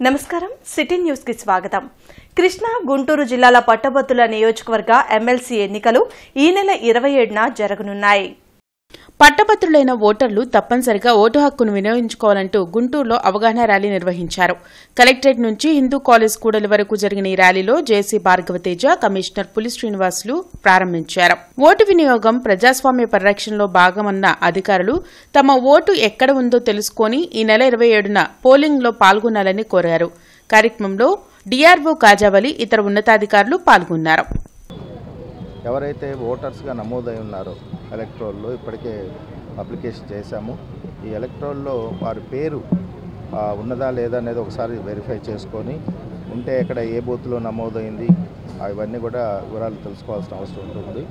నమస్కారం city news కి స్వాగతం. కృష్ణా గుంటూరు జిల్లాల పట్టభద్రుల నియోజకవర్గ ఎమ్మెల్సీ ఎన్నికలు ఈ నెల 27న జరగనున్నాయి. పట్టభద్రులైన ఓటర్లు తప్పనిసరిగా ఓటు హక్కును వినియోగించుకోవాలంటూ గుంటూరులో అవగాహన ర్యాలీ నిర్వహించారు. కలెక్టరేట్ నుంచి హిందూ కాలేజ్ కూడలి వరకు జరిగిన ఈ ర్యాలీలో జేసీ భార్గవతేజ, కమిషనర్ పులి శ్రీనివాసులు ప్రారంభించారు. ఓటు వినియోగం ప్రజాస్వామ్య పరిరక్షణలో భాగమన్న అధికారులు తమ ఓటు ఎక్కడ ఉందో తెలుసుకుని ఈ నెల 27న పోలింగ్లో పాల్గొనాలని కోరారు. కార్యక్రమంలో డీఆర్ఓ కాజావలి, ఇతర ఉన్నతాధికారులు పాల్గొన్నారు. ఎవరైతే ఓటర్స్గా నమోదై ఉన్నారో ఎలక్ట్రోల్లో ఇప్పటికే అప్లికేషన్ చేశాము. ఈ ఎలక్ట్రోల్లో వారి పేరు ఉన్నదా లేదా అనేది ఒకసారి వెరిఫై చేసుకొని ఉంటే ఎక్కడ ఏ బూత్లో నమోదైంది అవన్నీ కూడా వివరాలు తెలుసుకోవాల్సిన అవసరం ఉంటుంది.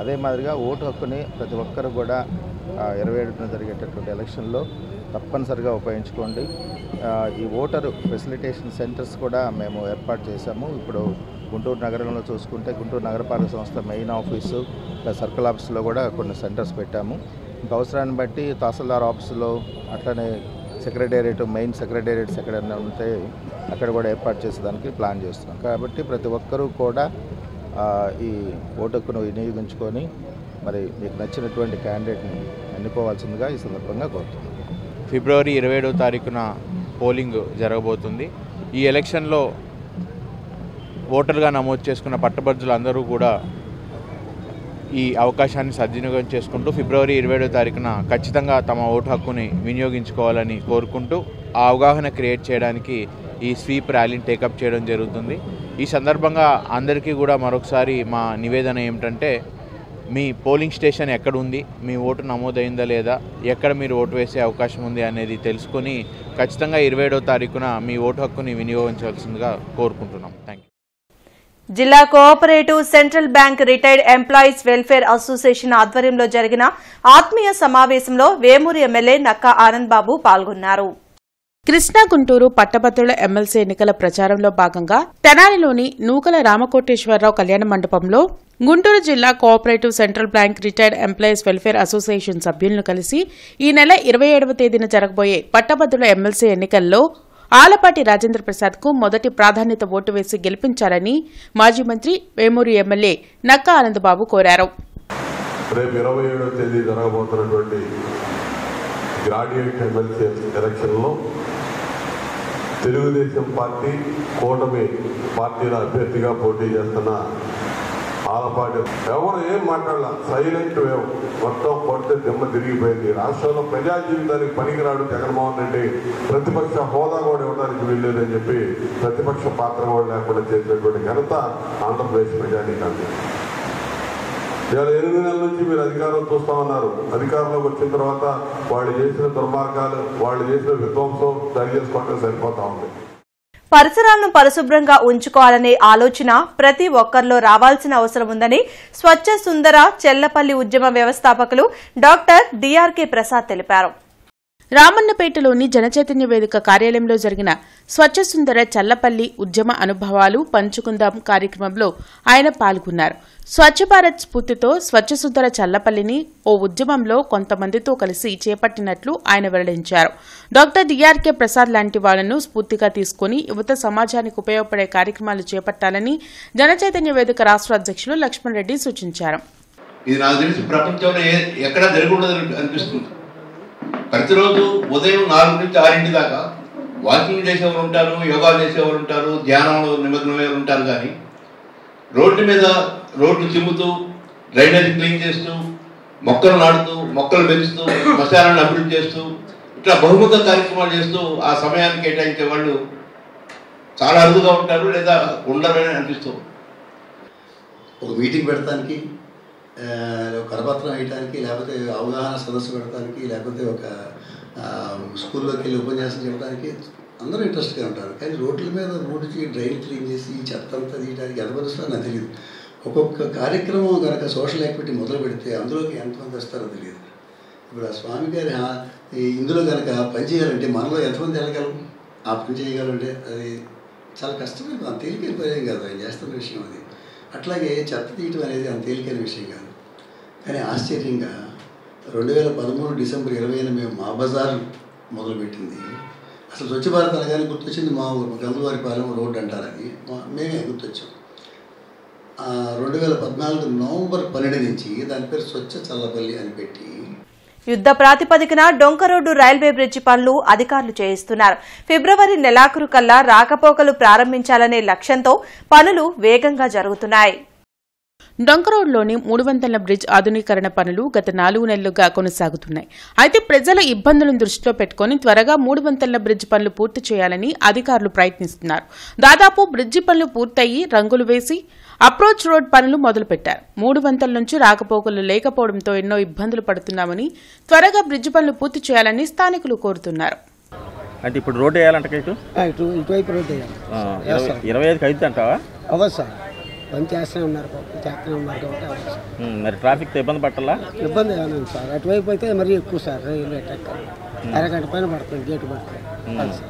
అదే మాదిరిగా ఓటు హక్కుని ప్రతి ఒక్కరు కూడా 27న జరిగేటటువంటి ఎలక్షన్లో తప్పనిసరిగా ఉపయోగించుకోండి. ఈ ఓటరు ఫెసిలిటేషన్ సెంటర్స్ కూడా మేము ఏర్పాటు చేశాము. ఇప్పుడు గుంటూరు నగరంలో చూసుకుంటే గుంటూరు నగరపాలక సంస్థ మెయిన్ ఆఫీసు సర్కిల్ ఆఫీసులో కూడా కొన్ని సెంటర్స్ పెట్టాము. ఇంకా అవసరాన్ని బట్టి తహసీల్దార్ ఆఫీసులో అట్లనే సెక్రటేరియట్, మెయిన్ సెక్రటేరియట్స్ ఎక్కడైనా ఉంటే అక్కడ కూడా ఏర్పాటు చేసేదానికి ప్లాన్ చేస్తున్నాం. కాబట్టి ప్రతి ఒక్కరూ కూడా ఈ ఓటు హక్కును వినియోగించుకొని మరి మీకు నచ్చినటువంటి క్యాండిడేట్ని ఎన్నుకోవాల్సిందిగా ఈ సందర్భంగా కోరుతున్నాం. ఫిబ్రవరి 27వ తారీఖున పోలింగ్ జరగబోతుంది. ఈ ఎలక్షన్లో ఓటర్గా నమోదు చేసుకున్న పట్టభద్రులందరూ కూడా ఈ అవకాశాన్ని సద్వినియోగం చేసుకుంటూ ఫిబ్రవరి 27వ తారీఖున ఖచ్చితంగా తమ ఓటు హక్కుని వినియోగించుకోవాలని కోరుకుంటూ ఆ అవగాహన క్రియేట్ చేయడానికి ఈ స్వీప్ ర్యాలీని టేకప్ చేయడం జరుగుతుంది. ఈ సందర్భంగా అందరికీ కూడా మరొకసారి మా నివేదన ఏమిటంటే, మీ పోలింగ్ స్టేషన్ ఎక్కడ ఉంది, మీ ఓటు నమోదైందా లేదా, ఎక్కడ మీరు ఓటు వేసే అవకాశం ఉంది అనేది తెలుసుకొని ఖచ్చితంగా 27వ తారీఖున మీ ఓటు హక్కుని వినియోగించాల్సిందిగా కోరుకుంటున్నాం. Thank you. జిల్లా cooperative central bank retired employees welfare association ఆధ్వర్యంలో జరిగిన ఆత్మీయ సమావేశంలో వేమూరు ఎమ్మెల్యే నక్కా ఆనంద్ బాబు పాల్గొన్నారు. కృష్ణా గుంటూరు పట్టభద్రుల ఎమ్మెల్సీ ఎన్నికల ప్రచారంలో భాగంగా తెనాలిలోని నూకల రామకోటేశ్వరరావు కళ్యాణ మండపంలో గుంటూరు జిల్లా cooperative central bank retired employees welfare association సభ్యులను కలిసి ఈ నెల 27వ తేదీన జరగబోయే పట్టభద్రుల ఎమ్మెల్సీ ఎన్నికల్లో ఆలపాటి రాజేంద్ర ప్రసాద్ కు మొదటి ప్రాధాన్యత ఓటు వేసి గెలిపించాలని మాజీ మంత్రి వేమూరు ఎమ్మెల్యే నక్కా ఆనంద్ బాబు కోరారు. రేపు 27వ తేదీ జరగబోతున్నటువంటి గ్రాడ్యుయేట్ ఎమ్మెల్సీ ఎలక్షన్లో తెలుగుదేశం పార్టీ కూటమి పార్టీల అభ్యర్థిగా పోటీ చేస్తున్న ఆలపాటి ఎవరు ఏం మాట్లాడాల, సైలెంట్ వేవ్ మొత్తం కొడితే దిమ్మ తిరిగిపోయింది. రాష్ట్రంలో ప్రజా జీవితానికి పనికిరాడు జగన్మోహన్ రెడ్డి, ప్రతిపక్ష హోదా కూడా ఇవ్వడానికి వీల్లేదని చెప్పి ప్రతిపక్ష పాత్ర కూడా లేకుండా చేసినటువంటి ఘనత ఆంధ్రప్రదేశ్ ప్రజానీకానికి. ఇవాళ 8 నెలల నుంచి మీరు అధికారం చూస్తా ఉన్నారు. అధికారంలోకి వచ్చిన తర్వాత వాళ్ళు చేసిన దుర్మార్గాలు, వాళ్ళు చేసిన విధ్వంసం సరి చేసుకోవడం సరిపోతా ఉంది. పరిసరాలను పరిశుభ్రంగా ఉంచుకోవాలనే ఆలోచన ప్రతి ఒక్కరిలో రావాల్సిన అవసరం ఉందని స్వచ్ఛ సుందర చెల్లపల్లి ఉద్యమ వ్యవస్థాపకులు డాక్టర్ డిఆర్కే ప్రసాద్ తెలిపారు. రామన్నపేటలోని జనచైతన్య వేదిక కార్యాలయంలో జరిగిన స్వచ్ఛ సుందర చల్లపల్లి ఉద్యమ అనుభవాలు పంచుకుందాం కార్యక్రమంలో ఆయన పాల్గొన్నారు. స్వచ్ఛ భారత్ స్ఫూర్తితో స్వచ్ఛ సుందర చల్లపల్లిని ఓ ఉద్యమంలో కొంతమందితో కలిసి చేపట్టినట్లు ఆయన వెల్లడించారు. డాక్టర్ డిఆర్కే ప్రసాద్ లాంటి వాళ్లను స్ఫూర్తిగా తీసుకుని యువత సమాజానికి ఉపయోగపడే కార్యక్రమాలు చేపట్టాలని జనచైతన్య వేదిక రాష్ట్ర అధ్యక్షులు లక్ష్మణ్ రెడ్డి సూచించారు. ఇది నాకు తెలిసి ప్రపంచంలో ఎక్కడా జరగకూడదు అనిపిస్తుంది. ప్రతిరోజు ఉదయం 4 నుంచి 6 దాకా వాకింగ్ చేసేవారు ఉంటారు, యోగా చేసేవారు ఉంటారు, ధ్యానంలో నిమగ్నమయ్యే ఉంటారు. కానీ రోడ్డు మీద రోడ్లు చిమ్ముతూ, డ్రైనేజ్ క్లీన్ చేస్తూ, మొక్కలు నాటుతూ, మొక్కలు పెంచుతూ, శ్మశానాన్ని అభివృద్ధి చేస్తూ, ఇట్లా బహుముఖ కార్యక్రమాలు చేస్తూ ఆ సమయాన్ని కేటాయించే వాళ్ళు చాలా అరుదుగా ఉంటారు, లేదా ఉండరని అనిపిస్తూ. ఒక మీటింగ్ పెడతానికి, కరపత్రం వేయటానికి, లేకపోతే అవగాహన సదస్సు పెడతానికి, లేకపోతే ఒక స్కూల్లోకి వెళ్ళి ఉపన్యాసం చెప్పడానికి అందరూ ఇంట్రెస్ట్గా ఉంటారు. కానీ రోడ్ల మీద రోడ్డుకి డ్రైన్ క్లీన్ చేసి చెత్త అంతా తీయడానికి ఎంత వస్తుందో నాకు తెలియదు. ఒక్కొక్క కార్యక్రమం కనుక సోషల్ యాక్టివిటీ మొదలు పెడితే అందులోకి ఎంతమంది వస్తారో తెలియదు. ఇప్పుడు ఆ స్వామి గారి ఇందులో కనుక పని చేయాలంటే మనలో ఎంతమంది వెళ్ళగలం, ఆ పని చేయగలంటే అది చాలా కష్టమైన, అంత తేలికైన పని కాదు ఆయన చేస్తున్న విషయం. అది అట్లాగే చెత్త తీయటం అనేది అంత తేలికైన విషయం కాదు. కానీ ఆశ్చర్యంగా 2013 డిసెంబర్ 20న మేము మా బజార్ మొదలుపెట్టింది అసలు స్వచ్ఛ భారత్ అనగానే గుర్తొచ్చింది మా ఊరు గంగువారిపాలెం రోడ్డు అంటారు, అది మేమే గుర్తొచ్చాం. 2014 నవంబర్ 12 నుంచి దాని పేరు స్వచ్ఛ చల్లపల్లి అని పెట్టి యుద్ధ ప్రాతిపదికన డొంక రోడ్డు రైల్వే బ్రిడ్జి పనులు అధికారులు చేయిస్తున్నారు. ఫిబ్రవరి నెలాఖరు కల్లా రాకపోకలు ప్రారంభించాలనే లక్ష్యంతో పనులు వేగంగా జరుగుతున్నాయి. డొంకరోడ్లోని 300 బ్రిడ్జ్ ఆధునీకరణ పనులు గత 4 నెలలుగా కొనసాగుతున్నాయి. అయితే ప్రజల ఇబ్బందులను దృష్టిలో పెట్టుకుని త్వరగా 300 బ్రిడ్జ్ పనులు పూర్తి చేయాలని అధికారులు ప్రయత్నిస్తున్నారు. దాదాపు బ్రిడ్జి పనులు పూర్తయి రంగులు వేసి అప్రోచ్ రోడ్ పనులు మొదలుపెట్టారు. 300 నుంచి రాకపోకలు లేకపోవడంతో ఎన్నో ఇబ్బందులు పడుతున్నామని, త్వరగా బ్రిడ్జి పనులు పూర్తి చేయాలని స్థానికులు కోరుతున్నారు. అంటే ఇప్పుడు రోడ్డు వేయాలంట ఇటువైపు రోడ్డు వేయాలి. 25కి అయితే అంటావా? అవ్వదు సార్, పని చేస్తూనే ఉన్నారు కాబట్టి మరి ట్రాఫిక్తో ఇబ్బంది పట్టాలా? ఇబ్బంది ఏమైనా సార్, అటువైపు అయితే మరీ ఎక్కువ సార్, రైల్వే ట్రాక్ అరగంట పైన పడుతుంది, గేటు పడుతుంది.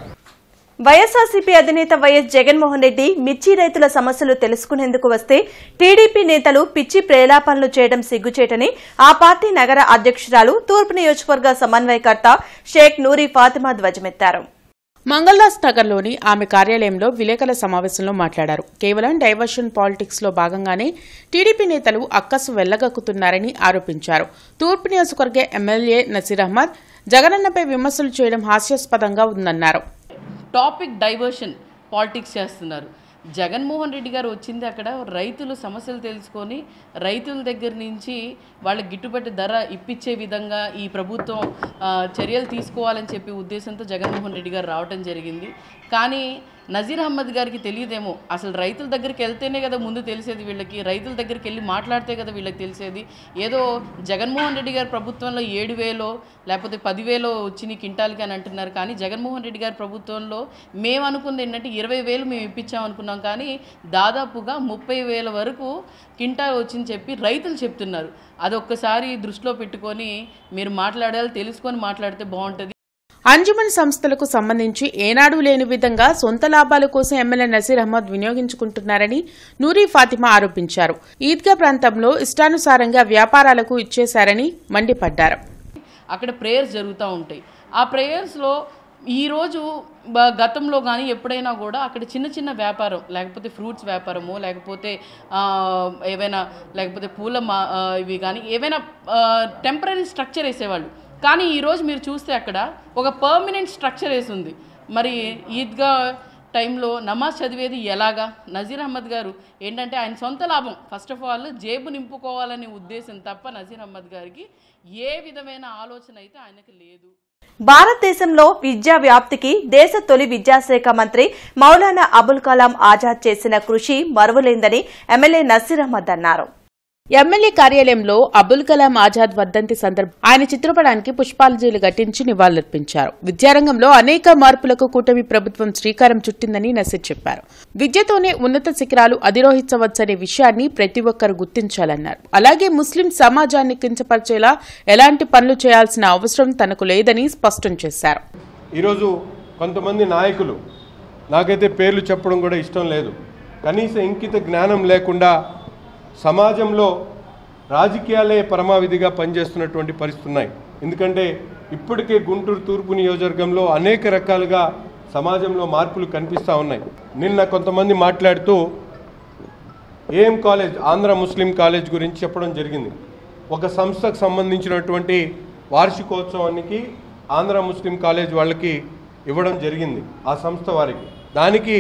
వైఎస్ఆర్సీపీ అధినేత వైఎస్ జగన్మోహన్ రెడ్డి మిర్చి రైతుల సమస్యలు తెలుసుకునేందుకు వస్తే టీడీపీ నేతలు పిచ్చి ప్రేలాపనలు చేయడం సిగ్గుచేటని ఆ పార్టీ నగర అధ్యక్షురాలు తూర్పు నియోజకవర్గ సమన్వయకర్త షేక్ నూరి ఫాతిమా ధ్వజమెత్తారు. మంగళదాస్ నగర్లోని ఆమె కార్యాలయంలో విలేకరుల సమావేశంలో మాట్లాడారు. కేవలం డైవర్షన్ పాలిటిక్స్ లో భాగంగానే టీడీపీ నేతలు అక్కసు వెళ్లగక్కుతున్నారని ఆరోపించారు. తూర్పు నియోజకవర్గ ఎమ్మెల్యే నసీర్ అహ్మద్ జగనన్నపై విమర్శలు చేయడం హాస్యాస్పదంగా ఉందన్నారు. టాపిక్ డైవర్షన్ పాలిటిక్స్ చేస్తున్నారు. జగన్మోహన్ రెడ్డి గారు వచ్చింది అక్కడ రైతులు సమస్యలు తెలుసుకొని రైతుల దగ్గర నుంచి వాళ్ళకి గిట్టుబాటు ధర ఇప్పించే విధంగా ఈ ప్రభుత్వం చర్యలు తీసుకోవాలని చెప్పి ఉద్దేశంతో జగన్మోహన్ రెడ్డి గారు రావడం జరిగింది. కానీ నజీర్ అహ్మద్ గారికి తెలియదేమో, అసలు రైతుల దగ్గరికి వెళ్తేనే కదా ముందు తెలిసేది వీళ్ళకి, రైతుల దగ్గరికి వెళ్ళి మాట్లాడితే కదా వీళ్ళకి తెలిసేది. ఏదో జగన్మోహన్ రెడ్డి గారి ప్రభుత్వంలో 7,000 లేకపోతే 10,000 వచ్చినాయి కింటాలకి అని అంటున్నారు. కానీ జగన్మోహన్ రెడ్డి గారి ప్రభుత్వంలో మేము అనుకుంది ఏంటంటే 20,000 మేము ఇప్పించామనుకున్నాం, కానీ దాదాపుగా 30,000 వరకు కింటాల్ వచ్చింది చెప్పి రైతులు చెప్తున్నారు. అదొక్కసారి దృష్టిలో పెట్టుకొని మీరు మాట్లాడాలి, తెలుసుకొని మాట్లాడితే బాగుంటుంది. అంజుమన్ సంస్థలకు సంబంధించి ఏనాడూ లేని విధంగా సొంత లాభాల కోసం ఎమ్మెల్యే నసీర్ అహ్మద్ వినియోగించుకుంటున్నారని నూరి ఫాతిమా ఆరోపించారు. ఈద్గా ప్రాంతంలో ఇష్టానుసారంగా వ్యాపారాలకు ఇచ్చేశారని మండిపడ్డారు. అక్కడ ప్రేయర్స్ జరుగుతూ ఉంటాయి. ఆ ప్రేయర్స్లో ఈరోజు గతంలో కానీ ఎప్పుడైనా కూడా అక్కడ చిన్న చిన్న వ్యాపారం, లేకపోతే ఫ్రూట్స్ వ్యాపారము, లేకపోతే ఏవైనా లేకపోతే పూల ఇవి కానీ ఏవైనా టెంపరీ స్ట్రక్చర్ వేసేవాళ్ళు. కానీ ఈరోజు మీరు చూస్తే అక్కడ ఒక పర్మనెంట్ స్ట్రక్చర్ వేసి ఉంది. మరి ఈద్గా టైంలో నమాజ్ చదివేది ఎలాగా? నజీర్ అహ్మద్ గారు ఏంటంటే ఆయన సొంత లాభం, ఫస్ట్ ఆఫ్ ఆల్ జేబు నింపుకోవాలనే ఉద్దేశం తప్ప నజీర్ అహ్మద్ గారికి ఏ విధమైన ఆలోచన అయితే ఆయనకి లేదు. భారతదేశంలో విద్యా వ్యాప్తికి దేశ తొలి విద్యాశాఖ మంత్రి మౌలానా అబుల్ కలాం ఆజాద్ చేసిన కృషి మరువలేందని ఎమ్మెల్యే నసీర్ అహ్మద్ అన్నారు. ఎమ్మెల్యే కార్యాలయంలో అబుల్ కలాం ఆజాద్ వర్ధంతి సందర్భంగా ఆయన చిత్రపటానికి పుష్పాంజలి ఘటించి నివాళులర్పించారు. విద్యారంగంలో అనేక మార్పులకు కూటమి ప్రభుత్వం శ్రీకారం చుట్టిందని నసీర్ చెప్పారు. విద్యతోనే ఉన్నత శిఖరాలు అధిరోహించవచ్చనే విషయాన్ని ప్రతి ఒక్కరు గుర్తించాలన్నారు. అలాగే ముస్లిం సమాజాన్ని కించపరిచేలా ఎలాంటి పనులు చేయాల్సిన అవసరం తనకు లేదని స్పష్టం చేశారు. ఈరోజు కొంతమంది నాయకులు, నాకైతే పేర్లు చెప్పడం కూడా ఇష్టం లేదు, కనీస ఇంకిత జ్ఞానం లేకుండా సమాజంలో రాజకీయాలే పరమావిధిగా పనిచేస్తున్నటువంటి పరిస్థితులు ఉన్నాయి. ఎందుకంటే ఇప్పటికే గుంటూరు తూర్పు నియోజకవర్గంలో అనేక రకాలుగా సమాజంలో మార్పులు కనిపిస్తూ ఉన్నాయి. నిన్న కొంతమంది మాట్లాడుతూ AM college, Andhra Muslim college గురించి చెప్పడం జరిగింది. ఒక సంస్థకు సంబంధించినటువంటి వార్షికోత్సవానికి ఆంధ్ర ముస్లిం కాలేజ్ వాళ్ళకి ఇవ్వడం జరిగింది, ఆ సంస్థ వారికి. దానికి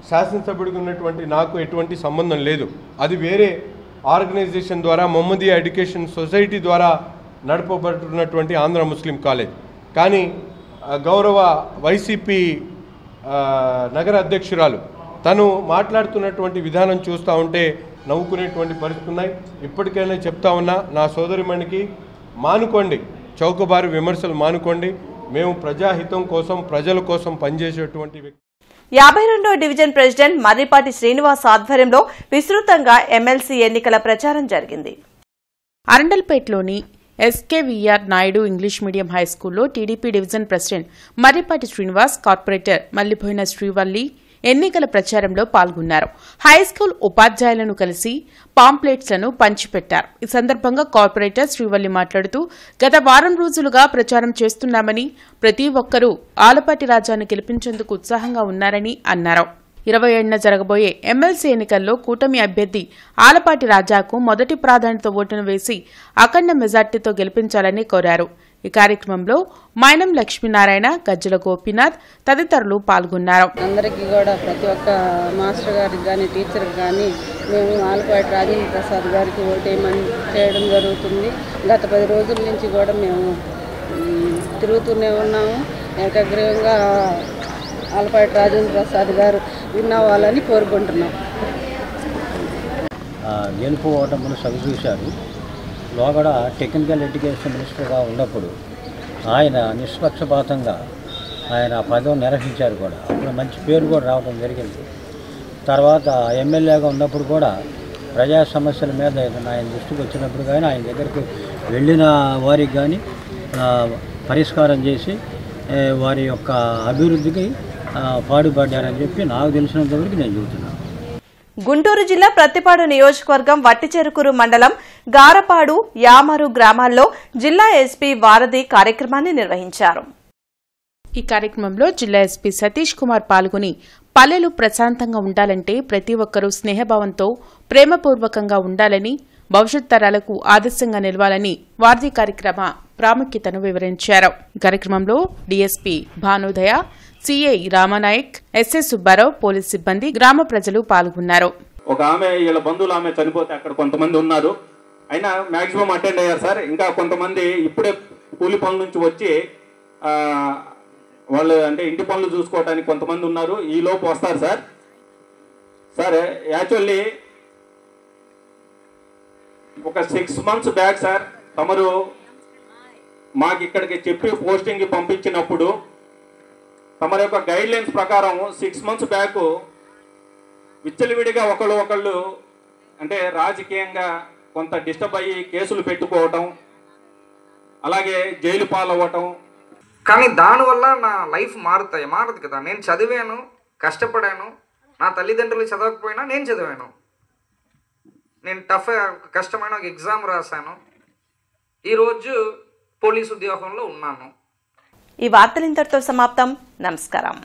శాసనసభ్యుడికి ఉన్నటువంటి నాకు ఎటువంటి సంబంధం లేదు. అది వేరే ఆర్గనైజేషన్ ద్వారా, మొహమ్మదియా ఎడ్యుకేషన్ సొసైటీ ద్వారా నడపబడుతున్నటువంటి ఆంధ్ర ముస్లిం కాలేజ్. కానీ గౌరవ వైసీపీ నగర అధ్యక్షురాలు తను మాట్లాడుతున్నటువంటి విధానం చూస్తూ ఉంటే నవ్వుకునేటువంటి పరిస్థితులు ఉన్నాయి. ఇప్పటికైనా చెప్తా ఉన్నా, నా సోదరిమణికి మానుకోండి, చౌకబారు విమర్శలు మానుకోండి. మేము ప్రజాహితం కోసం, ప్రజల కోసం పనిచేసేటువంటి వ్యక్తి. 52వ డివిజన్ ప్రెసిడెంట్ మర్రిపాటి శ్రీనివాస్ ఆధ్వర్యంలో విస్తృతంగా ఎమ్మెల్సీ ఎన్నికల ప్రచారం జరిగింది. అరండల్పేటలోని ఎస్కేవీఆర్ నాయుడు ఇంగ్లీష్ మీడియం హైస్కూల్లో TDP division president Marripati Srinivas, corporator Mallipoyina Srivalli, ఎన్నికల ప్రచారంలో పాల్గొన్నారు. హైస్కూల్ ఉపాధ్యాయులను కలిసి పాంప్లెట్స్లను పంచిపెట్టారు. ఈ సందర్భంగా కార్పొరేటర్ శ్రీవల్లి మాట్లాడుతూ గత వారం రోజులుగా ప్రచారం చేస్తున్నామని, ప్రతి ఒక్కరూ ఆలపాటి రాజాను గెలిపించేందుకు ఉత్సాహంగా ఉన్నారని అన్నారు. 27న జరగబోయే ఎమ్మెల్సీ ఎన్నికల్లో కూటమి అభ్యర్థి ఆలపాటి రాజాకు మొదటి ప్రాధాన్యత ఓటును వేసి అఖండ మెజార్టీతో గెలిపించాలని కోరారు. ఈ కార్యక్రమంలో మైనం లక్ష్మీనారాయణ, గజ్జల గోపీనాథ్ తదితరులు పాల్గొన్నారు. అందరికీ కూడా ప్రతి ఒక్క మాస్టర్ గారికి కానీ టీచర్కి కానీ మేము ఆలపాటి రాజేంద్ర ప్రసాద్ గారికి ఓటేయమని చేయడం జరుగుతుంది. గత 10 రోజుల నుంచి కూడా మేము తిరుగుతూనే ఉన్నాము. ఏకగ్రీవంగా ఆలపాటి రాజేంద్ర ప్రసాద్ గారు విన్ అవ్వాలని కోరుకుంటున్నాం. గెలుపు ఓటములు సవిచూశారు. లోగడ టెక్నికల్ ఎడ్యుకేషన్ మినిస్టర్గా ఉన్నప్పుడు ఆయన నిష్పక్షపాతంగా ఆయన పదవిని నిర్వహించారు కూడా. అప్పుడు మంచి పేరు కూడా రావడం జరిగింది. తర్వాత ఎమ్మెల్యేగా ఉన్నప్పుడు కూడా ప్రజా సమస్యల మీద ఆయన దృష్టికి వచ్చినప్పుడు కానీ ఆయన దగ్గరికి వెళ్ళిన వారికి కానీ పరిష్కారం చేసి వారి యొక్క అభివృద్ధికి పాటుపడ్డారని చెప్పి నాకు తెలిసినంతవరకు నేను చెబుతున్నాను. గుంటూరు జిల్లా ప్రత్తిపాడు నియోజకవర్గం వట్టిచెరుకూరు మండలం గారపాడు, యామరు గ్రామాల్లో జిల్లా ఎస్పీ వారధి కార్యక్రమాన్ని నిర్వహించారు. ఈ కార్యక్రమంలో జిల్లా ఎస్పీ సతీష్ కుమార్ పాల్గొని పల్లెలు ప్రశాంతంగా ఉండాలంటే ప్రతి ఒక్కరూ స్నేహభావంతో ప్రేమపూర్వకంగా ఉండాలని, భవిష్యత్ తరాలకు ఆదర్శంగా నిలవాలని వారధి కార్యక్రమ ప్రాముఖ్యతను వివరించారు. కార్యక్రమంలో DSP Bhanudaya, CI Ramanayak, SS Subbarao, police సిబ్బంది, గ్రామ ప్రజలు పాల్గొన్నారు. ఒక ఆమె వీళ్ళ బంధువులు ఆమె చనిపోతే అక్కడ కొంతమంది ఉన్నారు, అయినా మ్యాక్సిమం అటెండ్ అయ్యారు సార్. ఇంకా కొంతమంది ఇప్పుడే కూలి పనుల నుంచి వచ్చి వాళ్ళు అంటే ఇంటి పనులు చూసుకోవడానికి కొంతమంది ఉన్నారు. ఈ లోపు వస్తారు సార్. సార్ యాక్చువల్లీ ఒక 6 months బ్యాక్ సార్ తమరు మాకు ఇక్కడికి చెప్పి పోస్టింగ్కి పంపించినప్పుడు తమరి యొక్క గైడ్ లైన్స్ ప్రకారం 6 months బ్యాక్ విచ్చలవిడిగా ఒకళ్ళు అంటే రాజకీయంగా కొంత డిస్టర్బ్ అయ్యి కేసులు పెట్టుకోవటం, అలాగే జైలు పాలవ్వటం. కానీ దానివల్ల నా లైఫ్ మారదు కదా. నేను చదివాను, కష్టపడాను. నా తల్లిదండ్రులు చదవకపోయినా నేను చదివాను. నేను కష్టమైన ఒక ఎగ్జామ్ రాశాను. ఈరోజు పోలీసు ఉద్యోగంలో ఉన్నాను. ఈ వార్తలు ఇంతటితో సమాప్తం. నమస్కారం.